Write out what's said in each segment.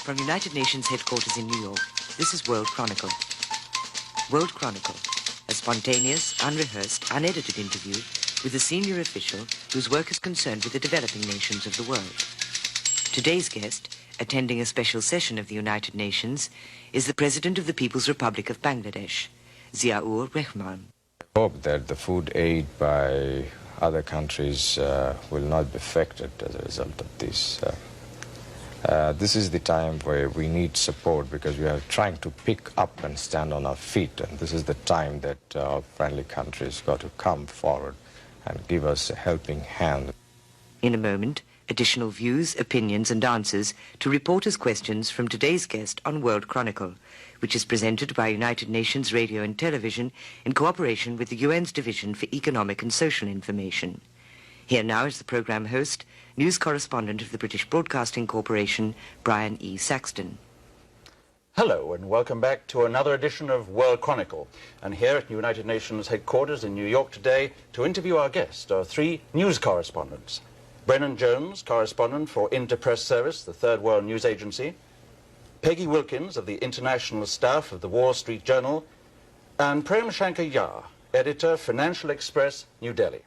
From United Nations headquarters in New York, this is World Chronicle. World Chronicle, a spontaneous, unrehearsed, unedited interview with a senior official whose work is concerned with the developing nations of the world. Today's guest, attending a special session of the United Nations, is the President of the People's Republic of Bangladesh, Ziaur Rahman. I hope that the food aid by other countries will not be affected as a result of this. This is the time where we need support because we are trying to pick up and stand on our feet, and this is the time that our friendly countries got to come forward and give us a helping hand. In a moment, additional views, opinions and answers to reporters' questions from today's guest on World Chronicle, which is presented by United Nations Radio and Television in cooperation with the UN's Division for Economic and Social Information. Here now is the programme host, news correspondent of the British Broadcasting Corporation, Brian E. Saxton. Hello and welcome back to another edition of World Chronicle. And here at United Nations headquarters in New York today to interview our guest are three news correspondents. Brennan Jones, correspondent for Interpress Service, the Third World News Agency, Peggy Wilkins of the International Staff of the Wall Street Journal, and Prem Shankar Yar, editor, Financial Express, New Delhi.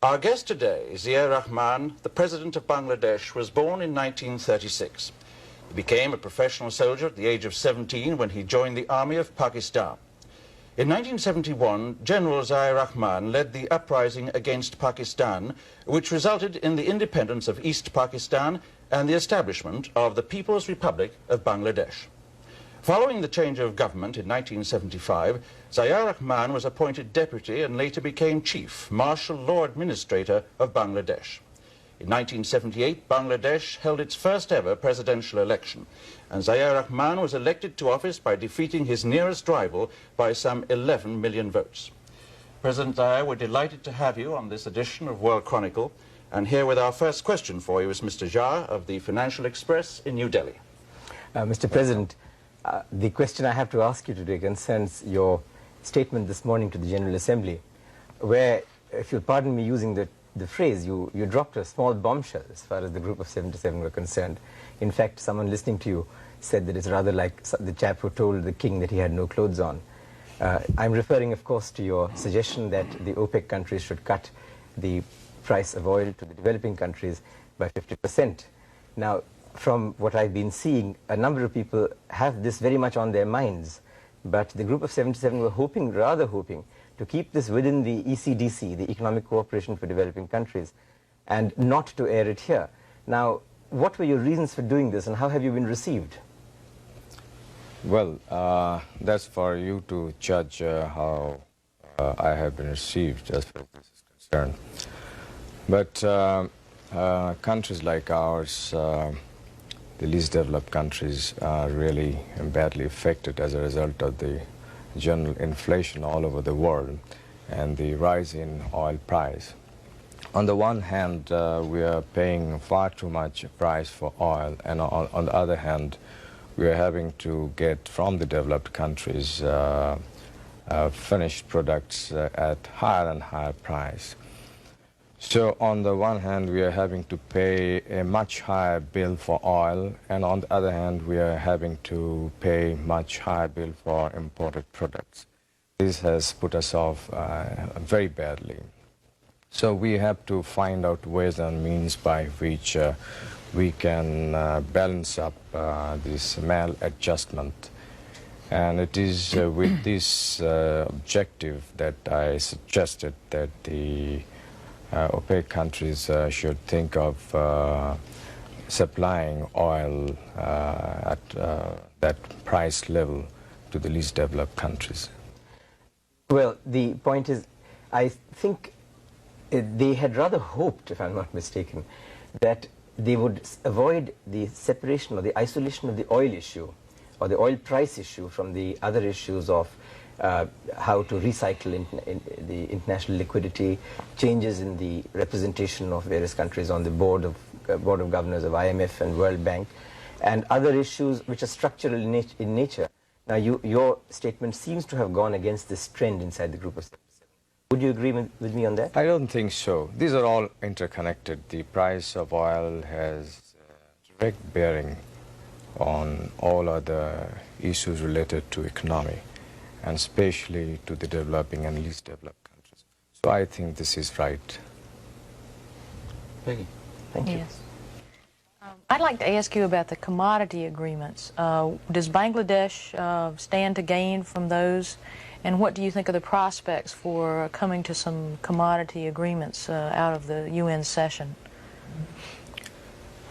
Our guest today, Ziaur Rahman, the President of Bangladesh, was born in 1936. He became a professional soldier at the age of 17 when he joined the army of Pakistan. In 1971, General Ziaur Rahman led the uprising against Pakistan, which resulted in the independence of East Pakistan and the establishment of the People's Republic of Bangladesh. Following the change of government in 1975, Ziaur Rahman was appointed deputy and later became chief martial law administrator of Bangladesh. In 1978, Bangladesh held its first ever presidential election, and Ziaur Rahman was elected to office by defeating his nearest rival by some 11 million votes. President Ziaur, we're delighted to have you on this edition of World Chronicle, and here with our first question for you is Mr. Yar of the Financial Express in New Delhi. Mr. President, the question I have to ask you today concerns your statement this morning to the General Assembly, where, if you'll pardon me using the phrase, you dropped a small bombshell as far as the Group of 77 were concerned. In fact, someone listening to you said that it's rather like the chap who told the king that he had no clothes on. I'm referring, of course, to your suggestion that the OPEC countries should cut the price of oil to the developing countries by 50%. Now, from what I've been seeing, a number of people have this very much on their minds, but the Group of 77 were rather hoping, to keep this within the ECDC, the Economic Cooperation for Developing Countries, and not to air it here. Now, what were your reasons for doing this, and how have you been received? Well, that's for you to judge how I have been received as far as this is concerned. But countries like ours, the least developed countries, are really badly affected as a result of the general inflation all over the world and the rise in oil price. On the one hand, we are paying far too much price for oil, and on the other hand, we are having to get from the developed countries finished products at higher and higher price. So on the one hand, we are having to pay a much higher bill for oil, and on the other hand, we are having to pay much higher bill for imported products. This has put us off very badly. So we have to find out ways and means by which we can balance up this maladjustment. And it is with this objective that I suggested that the OPEC countries should think of supplying oil at that price level to the least developed countries. Well, the point is, I think they had rather hoped, if I'm not mistaken, that they would avoid the separation or the isolation of the oil issue or the oil price issue from the other issues of how to recycle in the international liquidity, changes in the representation of various countries on the board of governors of IMF and World Bank, and other issues which are structural in nature. Now, your statement seems to have gone against this trend inside the Group of 77. Would you agree with me on that? I don't think so. These are all interconnected. The price of oil has direct bearing on all other issues related to economy, and especially to the developing and least developed countries. So I think this is right. Peggy. Thank you. Yes. I'd like to ask you about the commodity agreements. Does Bangladesh stand to gain from those? And what do you think of the prospects for coming to some commodity agreements out of the UN session?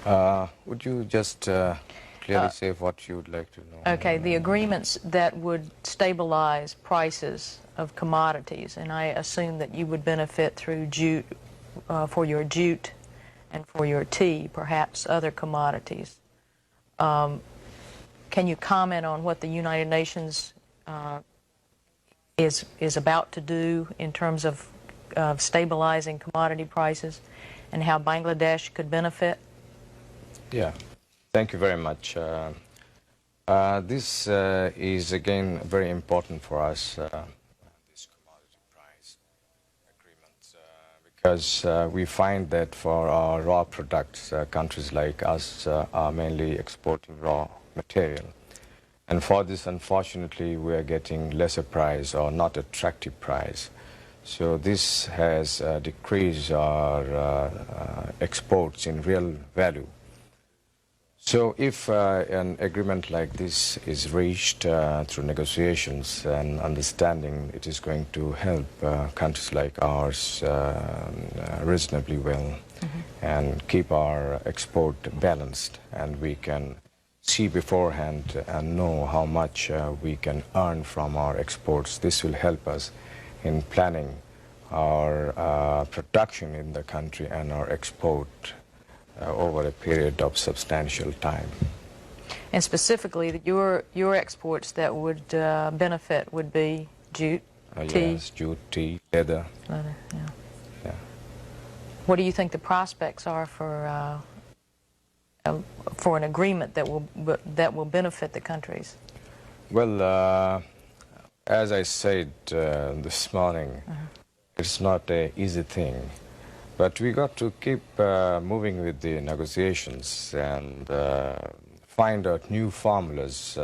Would you just clearly say what you would like to know? Okay, the agreements that would stabilize prices of commodities, and I assume that you would benefit through jute, for your jute and for your tea, perhaps other commodities. Can you comment on what the United Nations is about to do in terms of stabilizing commodity prices and how Bangladesh could benefit? Yeah, thank you very much. This is again very important for us, this commodity price agreement, because we find that for our raw products, countries like us are mainly exporting raw material. And for this, unfortunately, we are getting lesser price or not attractive price. So this has decreased our exports in real value. So if an agreement like this is reached through negotiations and understanding, it is going to help countries like ours reasonably well and keep our export balanced, and we can see beforehand and know how much we can earn from our exports. This will help us in planning our production in the country and our export over a period of substantial time. And specifically, your exports that would benefit would be jute, tea? Yes, jute, tea, leather. Leather, yeah. Yeah. What do you think the prospects are for an agreement that will benefit the countries? Well, as I said this morning, it's not an easy thing. But we got to keep moving with the negotiations and find out new formulas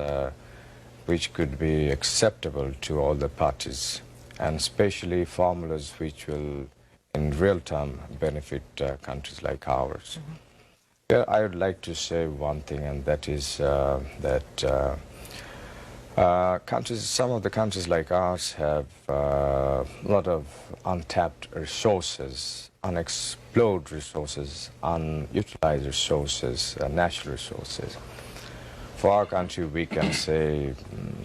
which could be acceptable to all the parties, and especially formulas which will, in real time, benefit countries like ours. Here, I would like to say one thing, and that is that some of the countries like ours have a lot of untapped resources, unexplored resources, unutilized resources, natural resources. For our country, we can say,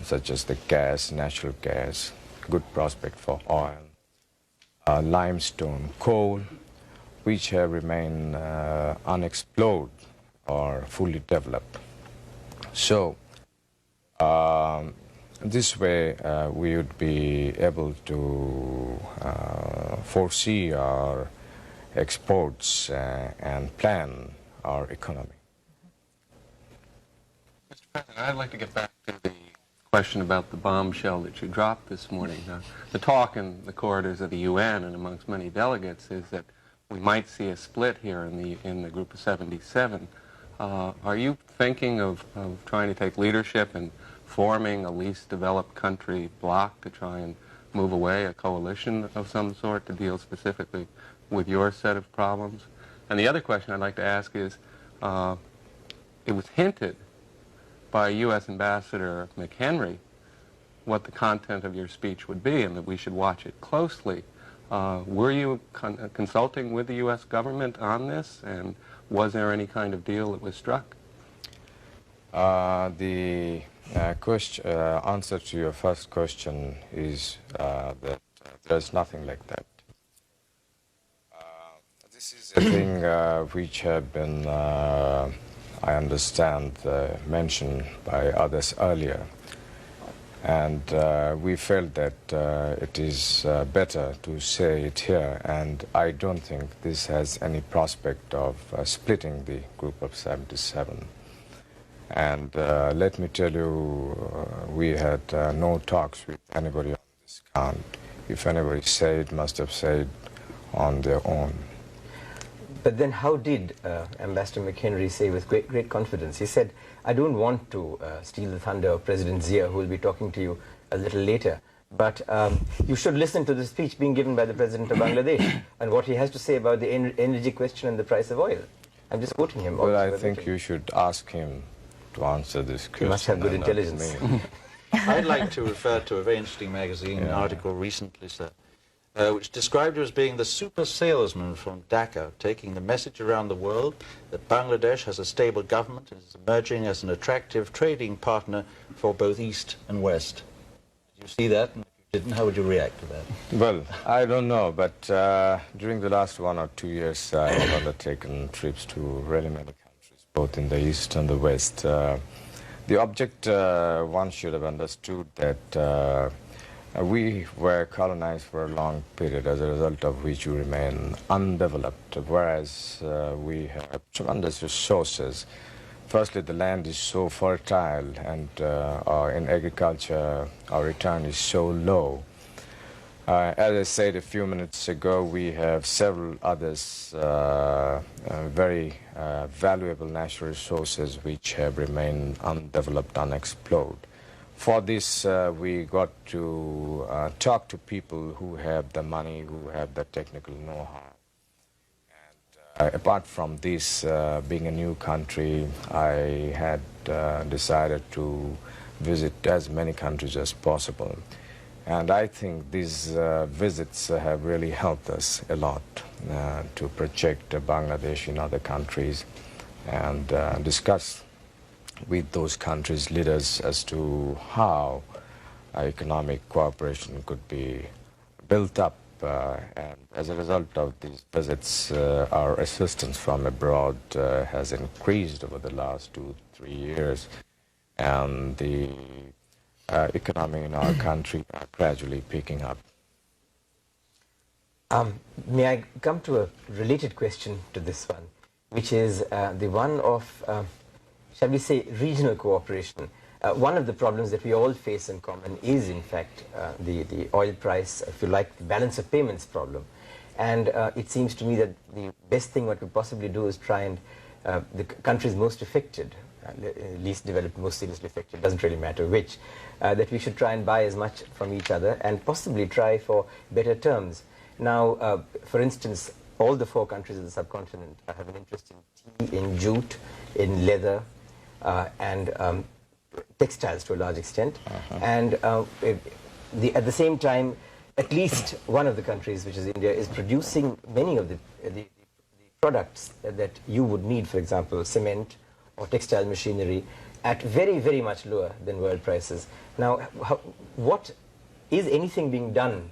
such as the gas, natural gas, good prospect for oil, limestone, coal, which have remained unexplored or fully developed. So, this way we would be able to foresee our exports and plan our economy. Mr. President, I'd like to get back to the question about the bombshell that you dropped this morning. The talk in the corridors of the UN and amongst many delegates is that we might see a split here in the Group of 77. Are you thinking of trying to take leadership and forming a least developed country bloc to try and move away, a coalition of some sort to deal specifically with your set of problems? And the other question I'd like to ask is, it was hinted by U.S. Ambassador McHenry what the content of your speech would be and that we should watch it closely. Were you consulting with the U.S. government on this, and was there any kind of deal that was struck? The answer to your first question is that there's nothing like that. This is a thing which had been, I understand, mentioned by others earlier. And we felt that it is better to say it here, and I don't think this has any prospect of splitting the Group of 77. And let me tell you, we had no talks with anybody on this count. If anybody said, must have said on their own. But then how did Ambassador McHenry say with great confidence? He said, I don't want to steal the thunder of President Zia, who will be talking to you a little later, but you should listen to the speech being given by the President of Bangladesh and what he has to say about the energy question and the price of oil. I'm just quoting him. Well, I think you should ask him to answer this question. He must have good and not intelligence. me. I'd like to refer to a very interesting magazine article recently, sir, which described you as being the super salesman from Dhaka, taking the message around the world that Bangladesh has a stable government and is emerging as an attractive trading partner for both East and West. Did you see that? And if you didn't, how would you react to that? Well, I don't know, but during the last 1 or 2 years, I have undertaken trips to really many countries, both in the East and the West. The object, one should have understood that we were colonized for a long period, as a result of which we remain undeveloped, whereas we have tremendous resources. Firstly, the land is so fertile, and in agriculture, our return is so low. As I said a few minutes ago, we have several others, very valuable natural resources which have remained undeveloped, unexplored. For this, we got to talk to people who have the money, who have the technical know-how. And apart from this, being a new country, I had decided to visit as many countries as possible. And I think these visits have really helped us a lot to project Bangladesh in other countries and discuss with those countries' leaders as to how economic cooperation could be built up. And as a result of these visits, our assistance from abroad has increased over the last 2-3 years, and the economy in our country are gradually picking up. May I come to a related question to this one, which is the one of shall we say, regional cooperation. One of the problems that we all face in common is, in fact, the oil price, if you like, the balance of payments problem. And it seems to me that the best thing what we possibly do is try and, the countries most affected, least developed, most seriously affected, doesn't really matter which, that we should try and buy as much from each other and possibly try for better terms. Now, for instance, all the 4 countries of the subcontinent have an interest in tea, in jute, in leather, and textiles to a large extent. And at the same time, at least one of the countries, which is India, is producing many of the products that you would need, for example, cement or textile machinery, at very, very much lower than world prices. Now, what is anything being done?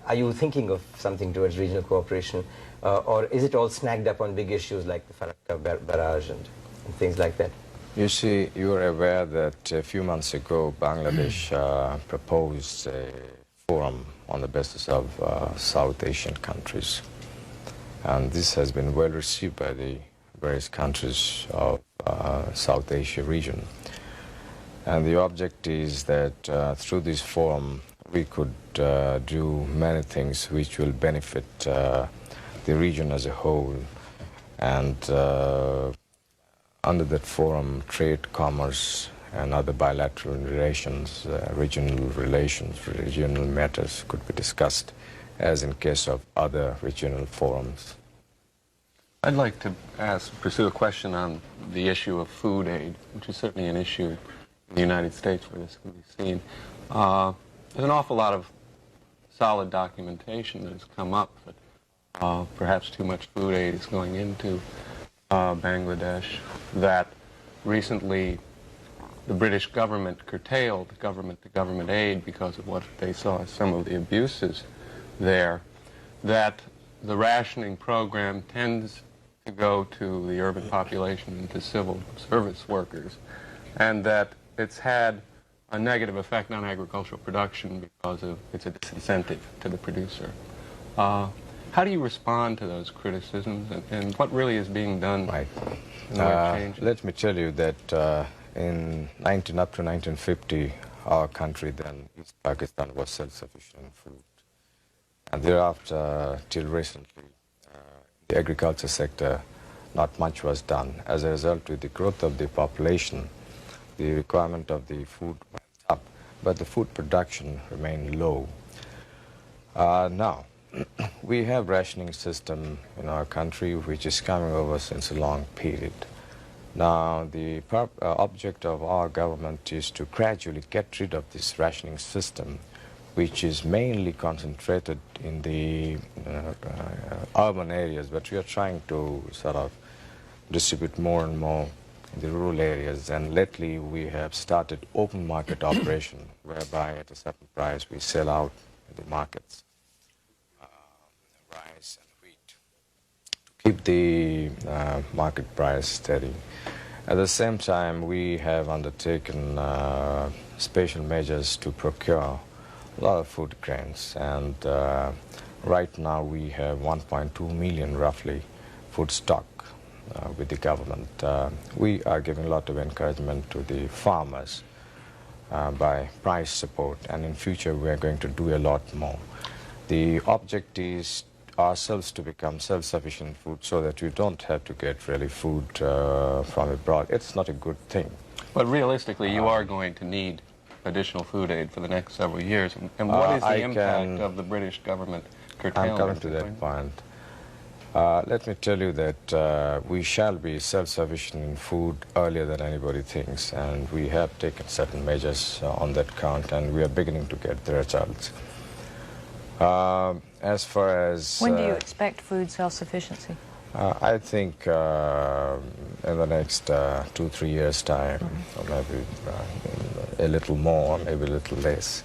Are you thinking of something towards regional cooperation, or is it all snagged up on big issues like the Farakka barrage and things like that? You see, you are aware that a few months ago, Bangladesh proposed a forum on the basis of South Asian countries. And this has been well received by the various countries of South Asia region. And the object is that through this forum, we could do many things which will benefit the region as a whole. And under that forum, trade, commerce, and other bilateral relations, regional matters could be discussed, as in case of other regional forums. I'd like to pursue a question on the issue of food aid, which is certainly an issue in the United States where this can be seen. There's an awful lot of solid documentation that has come up that perhaps too much food aid is going into Bangladesh, that recently the British government curtailed government-to-government aid because of what they saw as some of the abuses there, that the rationing program tends to go to the urban population and to civil service workers, and that it's had a negative effect on agricultural production because of it's a disincentive to the producer. How do you respond to those criticisms, and what really is being done? Right. Let me tell you that up to 1950, our country then, East Pakistan, was self-sufficient in food. And thereafter, till recently, the agriculture sector, not much was done. As a result, with the growth of the population, the requirement of the food went up, but the food production remained low. Now, we have rationing system in our country which is coming over since a long period. Now, the object of our government is to gradually get rid of this rationing system, which is mainly concentrated in the urban areas, but we are trying to sort of distribute more and more in the rural areas. And lately we have started open market operation, whereby at a certain price we sell out in the markets rice and wheat to keep the market price steady. At the same time, we have undertaken special measures to procure a lot of food grains, and right now we have 1.2 million roughly food stock with the government. We are giving a lot of encouragement to the farmers by price support, and in future we are going to do a lot more. The object is ourselves to become self-sufficient food so that we don't have to get really food from abroad. It's not a good thing. But realistically, you are going to need additional food aid for the next several years. And what is the impact of the British government curtailment? I'm coming to that point. Let me tell you that we shall be self-sufficient in food earlier than anybody thinks, and we have taken certain measures on that count, and we are beginning to get the results. As far as... When do you expect food self-sufficiency? I think in the next 2-3 years' time, or maybe a little more, maybe a little less,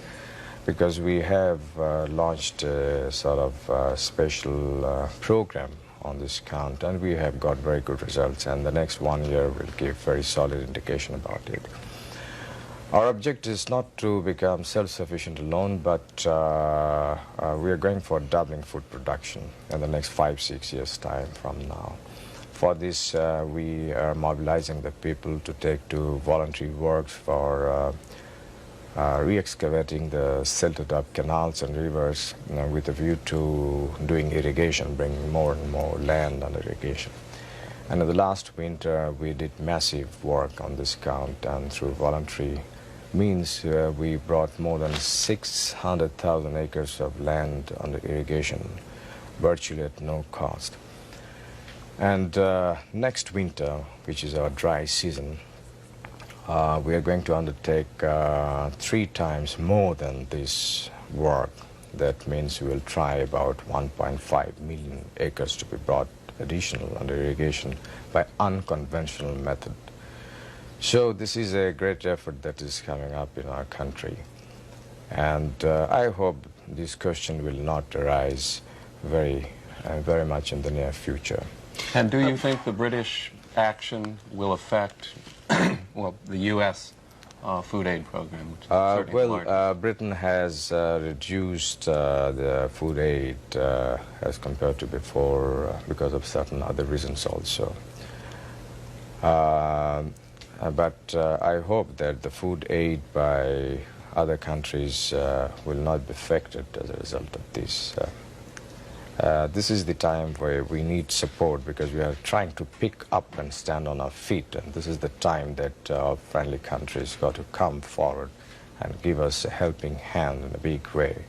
because we have launched a sort of special program on this count, and we have got very good results, and the next 1 year will give very solid indication about it. Our objective is not to become self-sufficient alone, but we are going for doubling food production in the next 5-6 years' time from now. For this, we are mobilizing the people to take to voluntary works for re-excavating the silted up canals and rivers with a view to doing irrigation, bringing more and more land under irrigation. And in the last winter, we did massive work on this count, and through voluntary means we brought more than 600,000 acres of land under irrigation, virtually at no cost. And next winter, which is our dry season, we are going to undertake 3 times more than this work. That means we will try about 1.5 million acres to be brought additional under irrigation by unconventional method. So this is a great effort that is coming up in our country, and I hope this question will not arise very much in the near future. And do you think the British action will affect, well, the U.S. food aid program? Which is certainly large? Britain has reduced the food aid as compared to before because of certain other reasons also. But I hope that the food aid by other countries will not be affected as a result of this. This is the time where we need support, because we are trying to pick up and stand on our feet, and this is the time that our friendly countries got to come forward and give us a helping hand in a big way.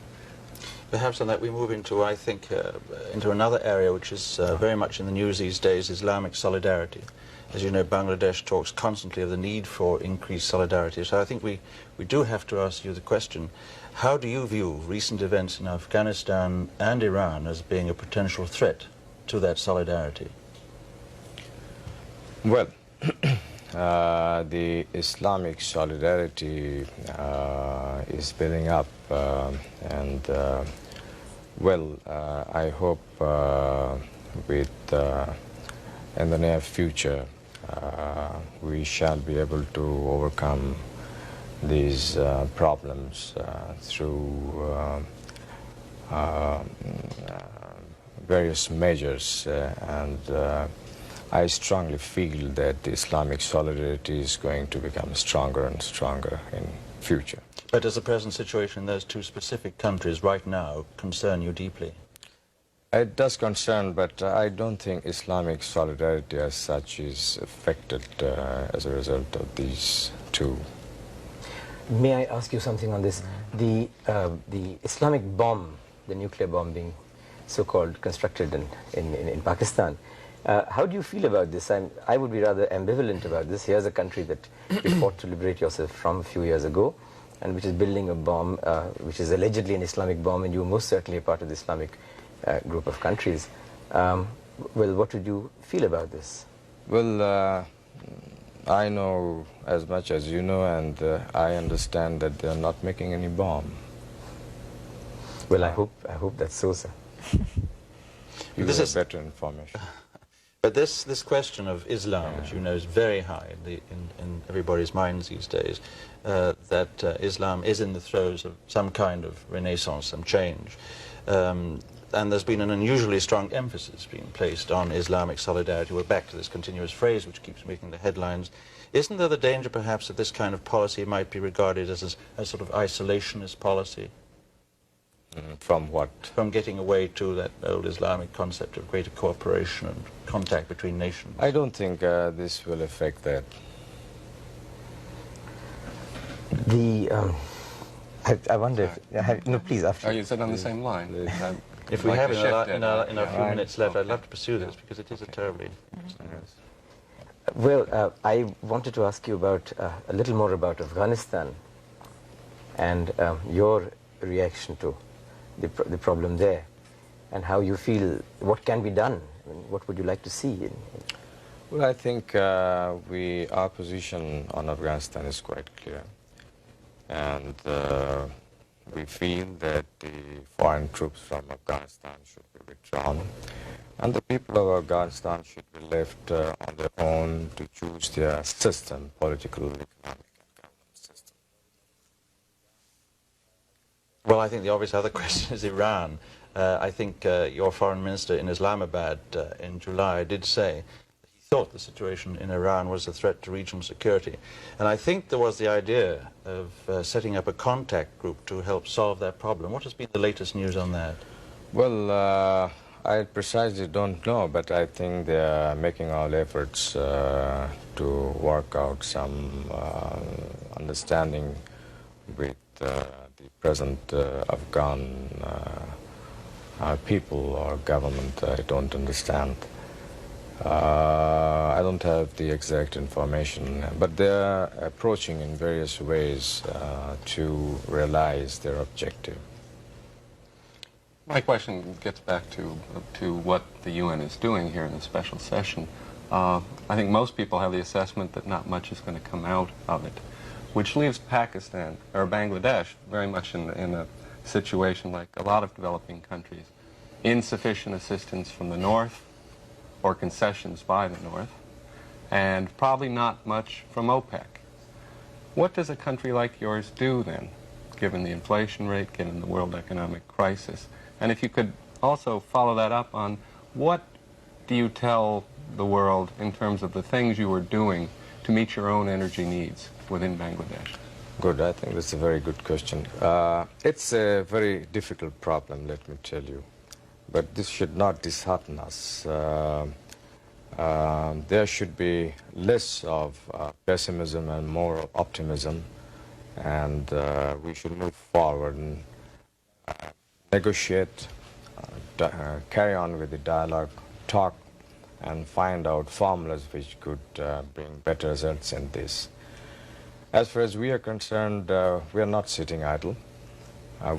Perhaps on that we move into, I think, into another area which is very much in the news these days, Islamic solidarity. As you know, Bangladesh talks constantly of the need for increased solidarity. So I think we do have to ask you the question, how do you view recent events in Afghanistan and Iran as being a potential threat to that solidarity? Well, the Islamic solidarity is building up, and well, I hope in the near future we shall be able to overcome these problems through various measures, and I strongly feel that the Islamic solidarity is going to become stronger and stronger in future. But does the present situation in those 2 specific countries right now concern you deeply? It does concern, but I don't think Islamic solidarity as such is affected as a result of these two. May I ask you something on this? The Islamic bomb, the nuclear bomb being so-called constructed in Pakistan, how do you feel about this? I would be rather ambivalent about this. Here's a country that you fought to liberate yourself from a few years ago, and which is building a bomb, which is allegedly an Islamic bomb, and you are most certainly a part of the Islamic group of countries. Well, what would you feel about this? Well, I know as much as you know, and I understand that they're not making any bomb. Well, I hope that's so, sir. You This have is- better information. But this question of Islam, which you know is very high in everybody's minds these days, that Islam is in the throes of some kind of renaissance, some change. And there's been an unusually strong emphasis being placed on Islamic solidarity. We're back to this continuous phrase which keeps making the headlines. Isn't there the danger perhaps that this kind of policy might be regarded as a sort of isolationist policy? From what? From getting away to that old Islamic concept of greater cooperation and contact between nations? I don't think this will affect that. I wonder if... no, please, after. Are you said on the same line? If we have in our few Yeah. minutes left, I'd love to pursue this because it is a terribly... Well, I wanted to ask you about a little more about Afghanistan and your reaction to the problem there, and how you feel, what can be done. I mean, what would you like to see? Well, I think our position on Afghanistan is quite clear. And we feel that the foreign troops from Afghanistan should be withdrawn. And the people of Afghanistan should be left on their own to choose their system, political, economic, and government system. Well, I think the obvious other question is Iran. I think your foreign minister in Islamabad in July did say that he thought the situation in Iran was a threat to regional security. And I think there was the idea of setting up a contact group to help solve that problem. What has been the latest news on that? Well, I precisely don't know, but I think they are making all efforts to work out some understanding with the present Afghan people or government. I don't understand. I don't have the exact information, but they are approaching in various ways to realize their objective. My question gets back to what the UN is doing here in the special session. I think most people have the assessment that not much is going to come out of it, which leaves Pakistan, or Bangladesh, very much in a situation like a lot of developing countries. Insufficient assistance from the North, or concessions by the North, and probably not much from OPEC. What does a country like yours do then, given the inflation rate, given the world economic crisis? And if you could also follow that up on what do you tell the world in terms of the things you are doing to meet your own energy needs within Bangladesh? Good, I think that's a very good question. It's a very difficult problem, let me tell you. But this should not dishearten us. There should be less of pessimism and more of optimism, and we should move forward and negotiate, carry on with the dialogue, talk, and find out formulas which could bring better results in this. As far as we are concerned, we are not sitting idle.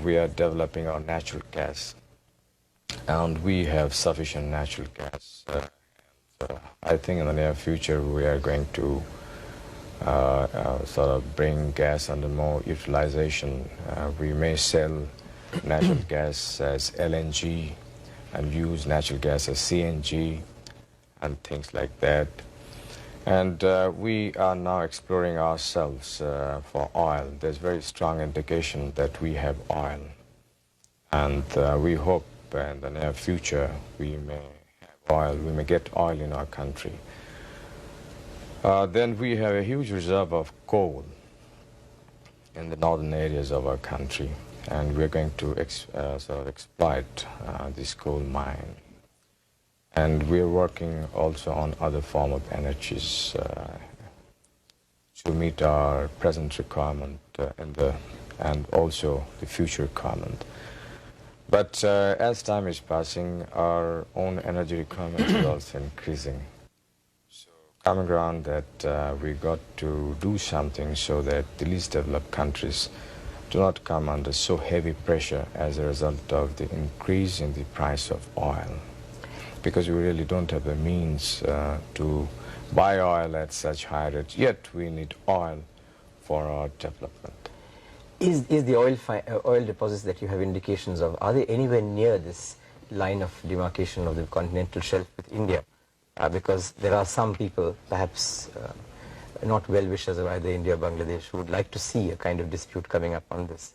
We are developing our natural gas, and we have sufficient natural gas. I think in the near future we are going to sort of bring gas under more utilization. We may sell natural gas as LNG and use natural gas as CNG and things like that. And we are now exploring ourselves for oil. There's very strong indication that we have oil. And we hope in the near future we may have oil, we may get oil in our country. Then we have a huge reserve of coal in the northern areas of our country. and we're going to sort of exploit this coal mine. And we're working also on other form of energies to meet our present requirement and also the future requirement. But as time is passing, our own energy requirement is also increasing. So coming around that we got to do something so that the least developed countries do not come under so heavy pressure as a result of the increase in the price of oil. Because we really don't have the means to buy oil at such high rates, yet we need oil for our development. Is the oil deposits that you have indications of, are they anywhere near this line of demarcation of the continental shelf with India? Because there are some people, perhaps not well-wishers of either India or Bangladesh, who would like to see a kind of dispute coming up on this.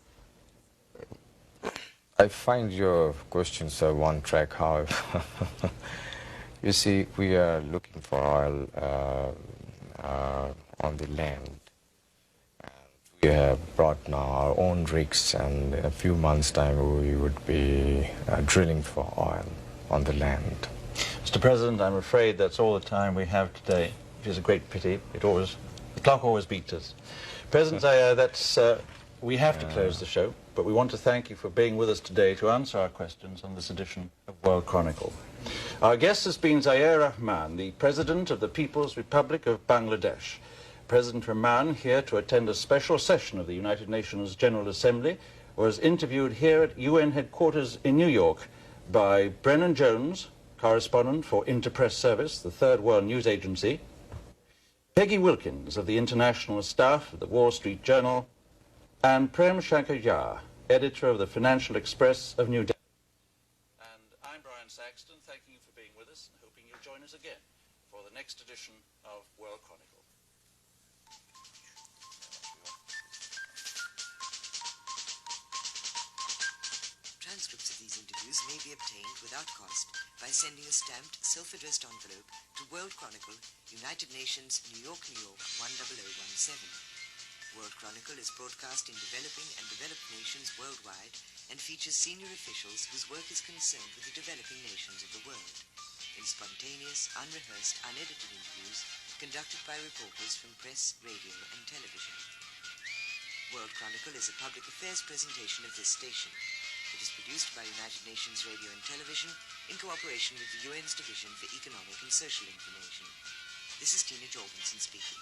I find your questions are one track, however. You see, we are looking for oil on the land. We have brought now our own rigs, and in a few months' time we would be drilling for oil on the land. Mr. President, I'm afraid that's all the time we have today, which is a great pity. The clock always beats us. President Zayer, we have to close the show, but we want to thank you for being with us today to answer our questions on this edition of World Chronicle. Our guest has been Zayer Rahman, the President of the People's Republic of Bangladesh. President Rahman, here to attend a special session of the United Nations General Assembly, was interviewed here at UN headquarters in New York by Brennan Jones, correspondent for Interpress Service, the Third World News Agency, Peggy Wilkins of the International Staff of the Wall Street Journal, and Prem Shankar Jha, editor of the Financial Express of New Delhi. And I'm Brian Saxton, thanking you for being with us and hoping you'll join us again for the next edition of World Chronicle. Transcripts of these interviews may be obtained without cost by sending a stamped, self-addressed envelope to World Chronicle, United Nations, New York, 10017. World Chronicle is broadcast in developing and developed nations worldwide and features senior officials whose work is concerned with the developing nations of the world, in spontaneous, unrehearsed, unedited interviews conducted by reporters from press, radio, and television. World Chronicle is a public affairs presentation of this station. It is produced by United Nations Radio and Television in cooperation with the UN's Division for Economic and Social Information. This is Tina Jorgensen speaking.